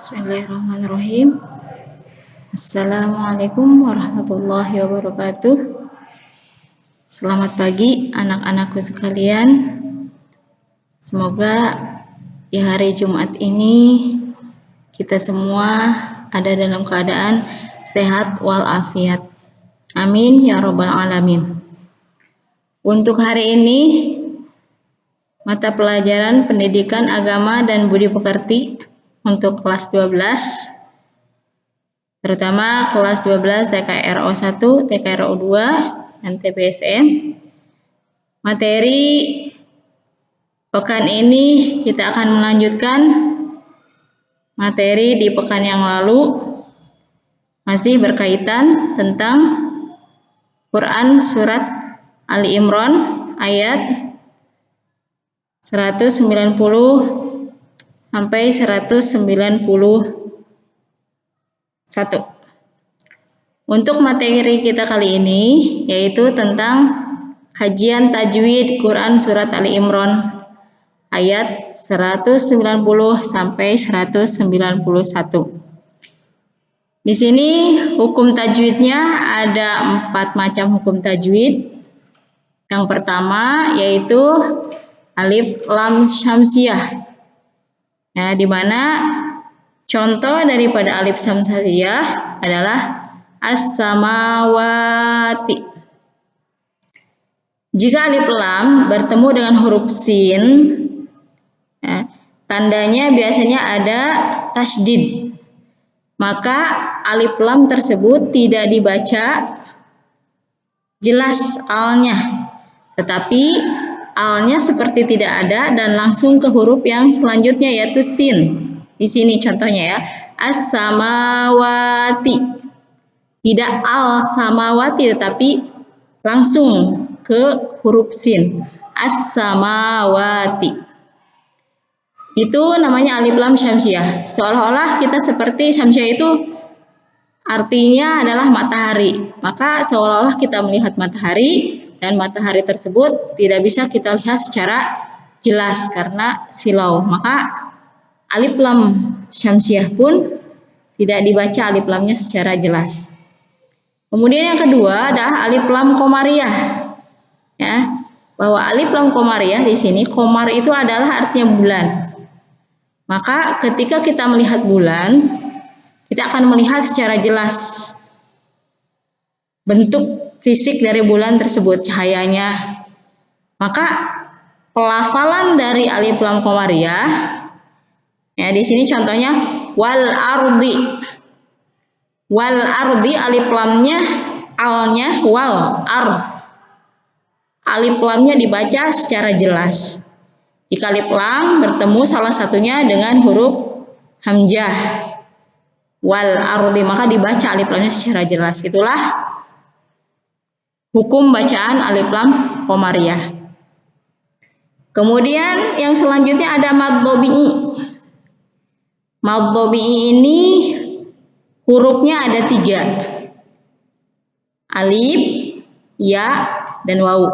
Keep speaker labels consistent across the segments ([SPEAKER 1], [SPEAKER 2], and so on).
[SPEAKER 1] Bismillahirrahmanirrahim. Assalamualaikum warahmatullahi wabarakatuh. Selamat pagi anak-anakku sekalian. Semoga di hari Jumat ini kita semua ada dalam keadaan sehat walafiat. Amin ya robbal alamin. Untuk hari ini mata pelajaran pendidikan agama dan budi pekerti untuk kelas 12, terutama kelas 12 TKRO 1, TKRO 2, dan TPSN. Materi pekan ini kita akan melanjutkan materi di pekan yang lalu, masih berkaitan tentang Quran Surat Ali Imran ayat 190 sampai 191. Untuk materi kita kali ini yaitu tentang kajian tajwid Quran Surat Ali Imran ayat 190 sampai 191. Di sini hukum tajwidnya ada 4 macam hukum tajwid. Yang pertama yaitu alif lam syamsiah. Nah, di mana contoh daripada alif syamsiah adalah as-samawati. Jika alif lam bertemu dengan huruf sin, tandanya biasanya ada tasydid. Maka alif lam tersebut tidak dibaca jelas alnya, tetapi alnya seperti tidak ada dan langsung ke huruf yang selanjutnya yaitu sin. Di sini contohnya ya, as-samawati. Tidak al-samawati tetapi langsung ke huruf sin. As-samawati. Itu namanya alif lam syamsiah. Seolah-olah kita seperti syamsiah itu artinya adalah matahari. Maka seolah-olah kita melihat matahari dan matahari tersebut tidak bisa kita lihat secara jelas karena silau. Maka alif lam syamsiah pun tidak dibaca alif lamnya secara jelas. Kemudian yang kedua adalah alif lam komariah. Ya, bahwa alif lam komariah di sini komar itu adalah artinya bulan. Maka ketika kita melihat bulan, kita akan melihat secara jelas bentuk fisik dari bulan tersebut, cahayanya. Maka pelafalan dari alif lam komariah, ya di sini contohnya wal ardi. Wal ardi alif lamnya alnya wal ar. Alif lamnya dibaca secara jelas. Jika alif lam bertemu salah satunya dengan huruf hamzah wal ardi, maka dibaca alif lamnya secara jelas. Itulah hukum bacaan alif lam komariah. Kemudian yang selanjutnya ada mad dhabi'i. Mad dhabi'i ini hurufnya ada 3. Alif, ya, dan waw.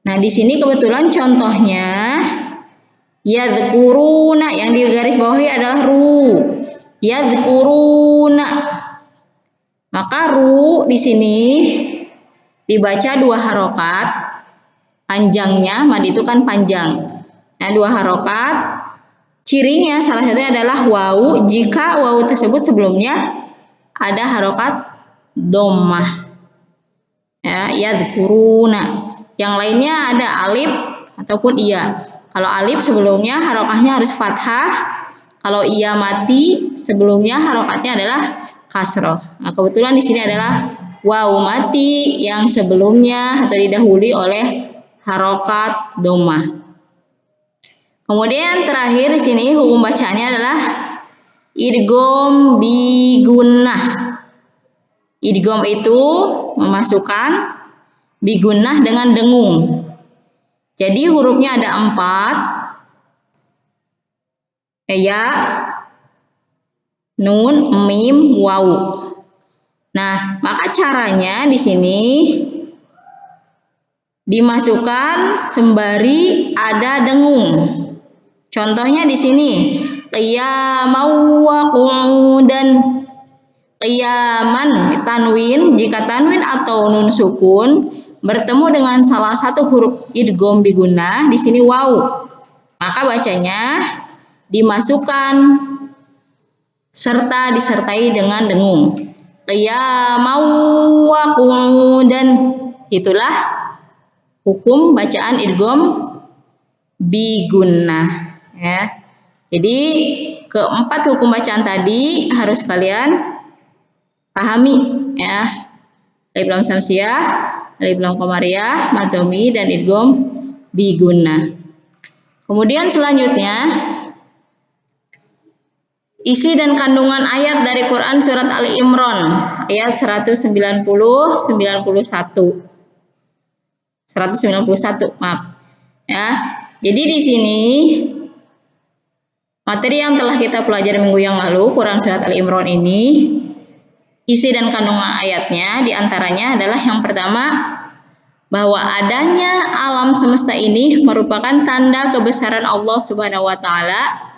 [SPEAKER 1] Nah, di sini kebetulan contohnya yadhkuruna, yang di garis bawahi adalah ru. Yadhkuruna. Maka ru di sini dibaca 2 harokat. Panjangnya, mad itu kan panjang. Nah, 2 harokat. Cirinya salah satunya adalah waw. Jika waw tersebut sebelumnya ada harokat dhammah. Ya, yadhkuruna. Yang lainnya ada alif ataupun iya. Kalau alif sebelumnya harokahnya harus fathah. Kalau iya mati sebelumnya harokatnya adalah kasroh. Nah, kebetulan di sini adalah waw mati yang sebelumnya atau didahului oleh harokat dhammah. Kemudian terakhir di sini hukum bacaannya adalah idgham bi gunnah. Idgham itu memasukkan bi gunnah dengan dengung. Jadi hurufnya ada 4. Ya, nun, mim, waw. Nah, maka caranya di sini dimasukkan sembari ada dengung. Contohnya di sini qiyaman wa qu'udan. Qiyaman tanwin, jika tanwin atau nun sukun bertemu dengan salah satu huruf idgham bi gunnah, di sini waw, maka bacanya dimasukkan serta disertai dengan dengung. Qiyaman wa qu'udan. Itulah hukum bacaan idgham bi gunnah ya. Jadi keempat hukum bacaan tadi harus kalian pahami ya. Alif lam samsiyah, alif lam qamariyah, mad dhammi dan idgham bi gunnah. Kemudian selanjutnya isi dan kandungan ayat dari Quran surat Ali Imran ayat 190 91. 191, maaf. Ya. Jadi di sini materi yang telah kita pelajari minggu yang lalu, Quran surat Ali Imran ini, isi dan kandungan ayatnya diantaranya adalah yang pertama, bahwa adanya alam semesta ini merupakan tanda kebesaran Allah Subhanahu wa Ta'ala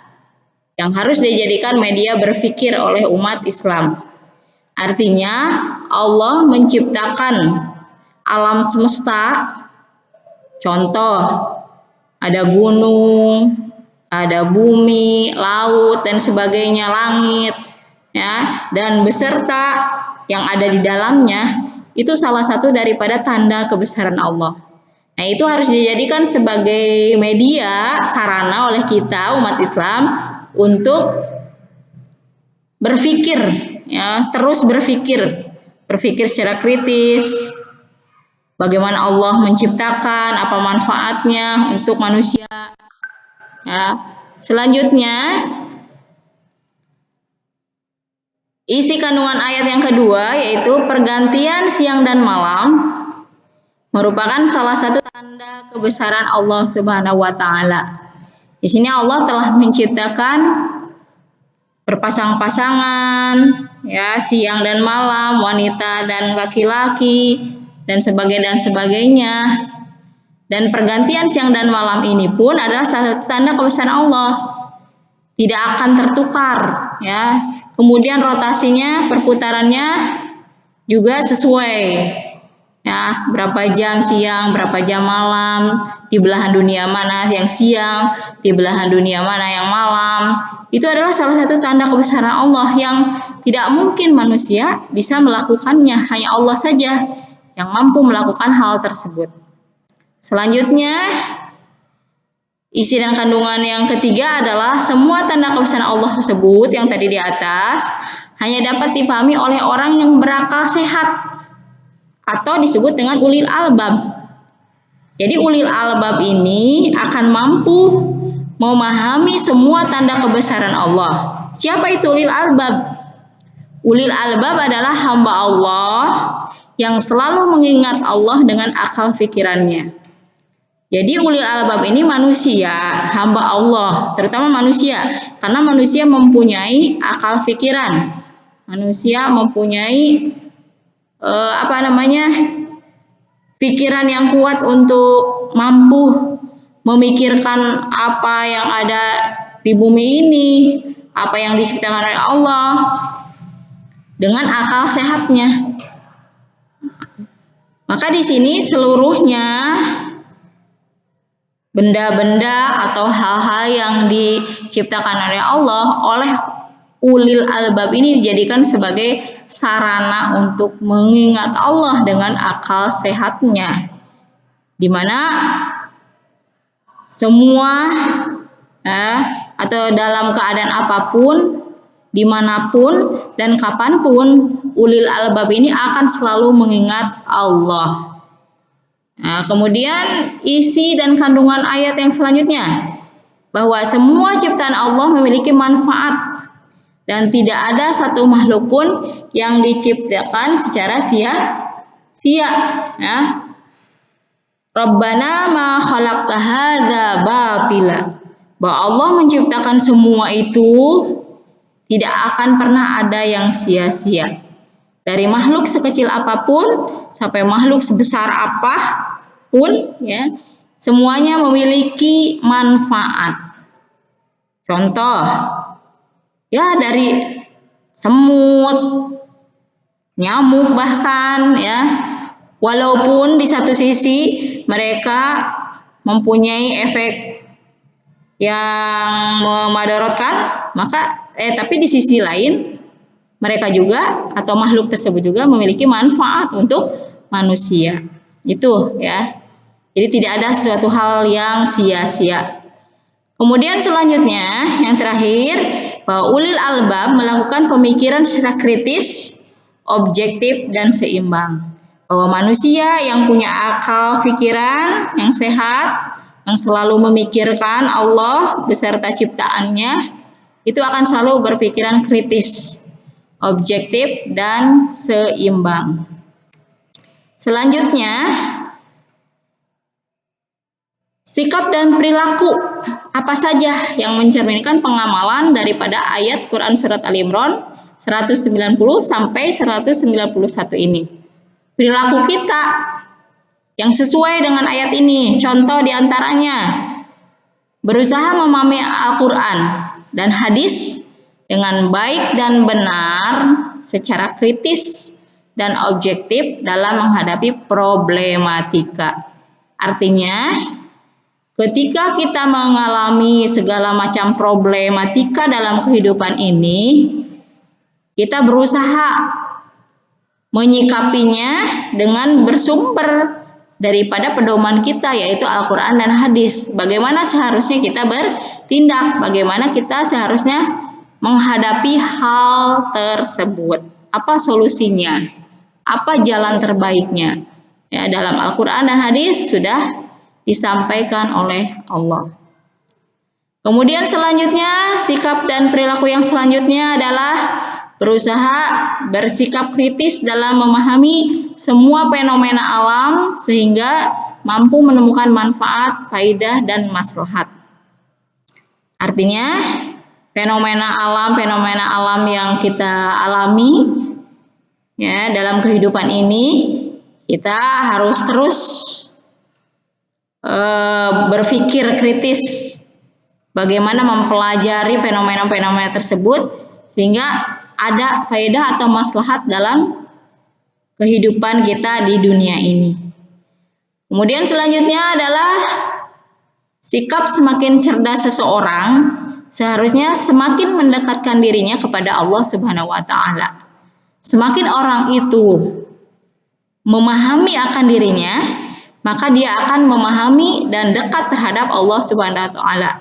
[SPEAKER 1] yang harus dijadikan media berpikir oleh umat Islam. Artinya, Allah menciptakan alam semesta, contoh, ada gunung, ada bumi, laut, dan sebagainya, langit, ya, dan beserta yang ada di dalamnya, itu salah satu daripada tanda kebesaran Allah. Nah, itu harus dijadikan sebagai media, sarana oleh kita umat Islam untuk berpikir, ya, terus berpikir secara kritis, bagaimana Allah menciptakan, apa manfaatnya untuk manusia. Ya. Selanjutnya, isi kandungan ayat yang kedua yaitu pergantian siang dan malam merupakan salah satu tanda kebesaran Allah Subhanahu wa Ta'ala. Di sini Allah telah menciptakan berpasang-pasangan, ya, siang dan malam, wanita dan laki-laki, dan sebagainya. Dan pergantian siang dan malam ini pun adalah salah satu tanda kebesaran Allah. Tidak akan tertukar, ya. Kemudian rotasinya, perputarannya juga sesuai. Ya, berapa jam siang, berapa jam malam, di belahan dunia mana yang siang, di belahan dunia mana yang malam. Itu adalah salah satu tanda kebesaran Allah yang tidak mungkin manusia bisa melakukannya. Hanya Allah saja yang mampu melakukan hal tersebut. Selanjutnya, isi dan kandungan yang ketiga adalah semua tanda kebesaran Allah tersebut yang tadi di atas hanya dapat dipahami oleh orang yang berakal sehat atau disebut dengan ulil albab. Jadi ulil albab ini akan mampu memahami semua tanda kebesaran Allah. Siapa itu ulil albab? Ulil albab adalah hamba Allah yang selalu mengingat Allah dengan akal pikirannya. Jadi ulil albab ini manusia, hamba Allah, terutama manusia, karena manusia mempunyai akal pikiran, manusia mempunyai pikiran yang kuat untuk mampu memikirkan apa yang ada di bumi ini, apa yang diciptakan oleh Allah dengan akal sehatnya. Maka di sini seluruhnya benda-benda atau hal-hal yang diciptakan oleh Allah oleh ulil albab ini dijadikan sebagai sarana untuk mengingat Allah dengan akal sehatnya, di mana semua atau dalam keadaan apapun, dimanapun dan kapanpun, ulil albab ini akan selalu mengingat Allah. Nah, kemudian isi dan kandungan ayat yang selanjutnya, bahwa semua ciptaan Allah memiliki manfaat dan tidak ada satu makhluk pun yang diciptakan secara sia-sia. Ya. Rabbana ma khalaqta hadza batila. Bahwa Allah menciptakan semua itu tidak akan pernah ada yang sia-sia. Dari makhluk sekecil apapun sampai makhluk sebesar apapun, ya, semuanya memiliki manfaat. Contoh, Ya dari semut, nyamuk bahkan ya. Walaupun di satu sisi mereka mempunyai efek yang memadaratkan, tapi di sisi lain mereka juga atau makhluk tersebut juga memiliki manfaat untuk manusia. Itu ya. Jadi tidak ada sesuatu hal yang sia-sia. Kemudian selanjutnya yang terakhir, bahwa ulil albab melakukan pemikiran secara kritis, objektif dan seimbang. Bahwa manusia yang punya akal pikiran yang sehat, yang selalu memikirkan Allah beserta ciptaannya, itu akan selalu berpikiran kritis, objektif dan seimbang. Selanjutnya, sikap dan perilaku apa saja yang mencerminkan pengamalan daripada ayat Quran Surat Al-Imran 190 sampai 191 ini. Perilaku kita yang sesuai dengan ayat ini, contoh diantaranya berusaha memahami Al-Quran dan hadis dengan baik dan benar secara kritis dan objektif dalam menghadapi problematika. Artinya, ketika kita mengalami segala macam problematika dalam kehidupan ini, kita berusaha menyikapinya dengan bersumber daripada pedoman kita, yaitu Al-Quran dan hadis. Bagaimana seharusnya kita bertindak, bagaimana kita seharusnya menghadapi hal tersebut, apa solusinya, apa jalan terbaiknya. Ya, dalam Al-Quran dan hadis sudah disampaikan oleh Allah. Kemudian selanjutnya, sikap dan perilaku yang selanjutnya adalah berusaha bersikap kritis dalam memahami semua fenomena alam sehingga mampu menemukan manfaat, faidah dan maslahat. Artinya, fenomena alam yang kita alami ya dalam kehidupan ini, kita harus terus berpikir kritis bagaimana mempelajari fenomena-fenomena tersebut sehingga ada faedah atau maslahat dalam kehidupan kita di dunia ini. Kemudian selanjutnya adalah sikap semakin cerdas seseorang seharusnya semakin mendekatkan dirinya kepada Allah Subhanahu wa taala. Semakin orang itu memahami akan dirinya, maka dia akan memahami dan dekat terhadap Allah Subhanahu wa taala.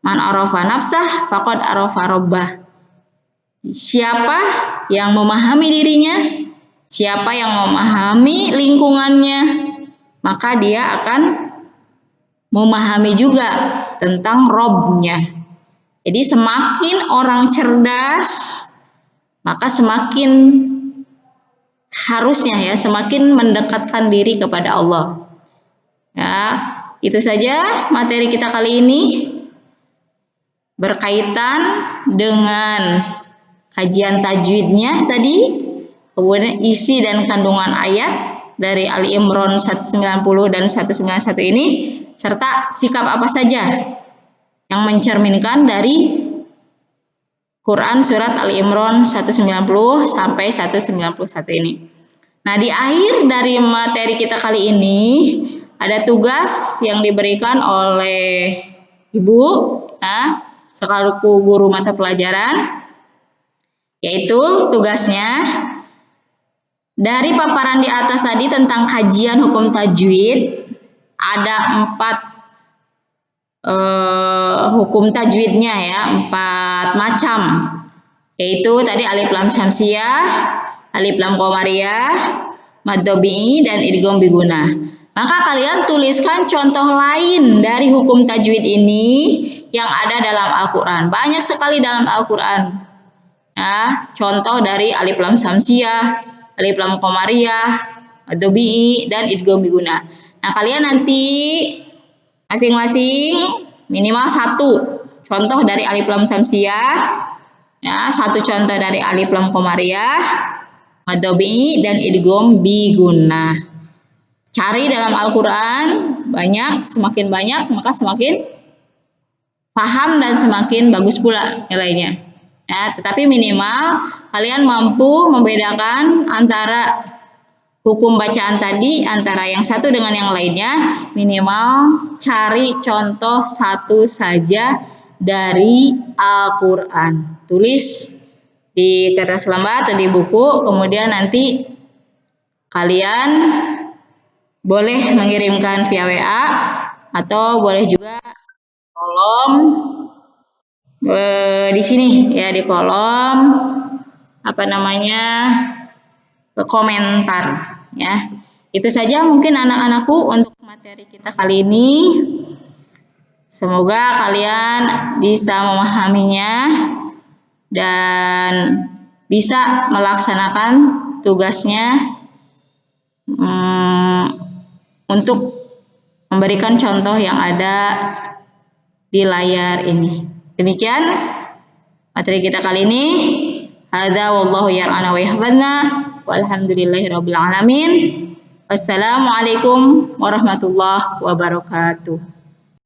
[SPEAKER 1] Man arafa nafsah faqad arafa rabbah. Siapa yang memahami dirinya, siapa yang memahami lingkungannya, maka dia akan memahami juga tentang Robnya. Jadi semakin orang cerdas, maka semakin harusnya ya semakin mendekatkan diri kepada Allah. Ya, itu saja materi kita kali ini berkaitan dengan kajian tajwidnya tadi, kemudian isi dan kandungan ayat dari Ali Imran 190 dan 191 ini, serta sikap apa saja yang mencerminkan dari Quran Surat Ali Imran 190 sampai 191 ini. Nah, di akhir dari materi kita kali ini, ada tugas yang diberikan oleh Ibu, ya, selaku guru mata pelajaran, yaitu tugasnya dari paparan di atas tadi tentang kajian hukum tajwid, ada 4 hukum tajwidnya ya, 4 macam, yaitu tadi alif lam syamsiyah, alif lam qamariyah, mad tabi'i dan idgham biguna. Maka kalian tuliskan contoh lain dari hukum tajwid ini yang ada dalam Al-Qur'an. Banyak sekali dalam Al-Qur'an. Ya, contoh dari alif lam syamsiyah, alif lam qamariyah, mad tabi'i dan idgham biguna. Nah, kalian nanti masing-masing minimal 1 contoh dari alif lam syamsiyah, ya, 1 contoh dari alif lam qamariyah, mad tabi'i dan idgham biguna. Cari dalam Al-Qur'an banyak, semakin banyak maka semakin paham dan semakin bagus pula nilainya. Ya, tetapi minimal kalian mampu membedakan antara hukum bacaan tadi antara yang satu dengan yang lainnya. Minimal cari contoh satu saja dari Al-Quran. Tulis di kertas lembar atau di buku, kemudian nanti kalian boleh mengirimkan via WA atau boleh juga kolom di sini ya, di kolom apa namanya komentar ya. Itu saja mungkin anak-anakku untuk materi kita kali ini. Semoga kalian bisa memahaminya dan bisa melaksanakan tugasnya untuk memberikan contoh yang ada di layar ini. Demikian materi kita kali ini. Hadza wallahu yar'ana wa yahfazna walhamdulillahirabbil alamin. Wassalamualaikum warahmatullahi wabarakatuh.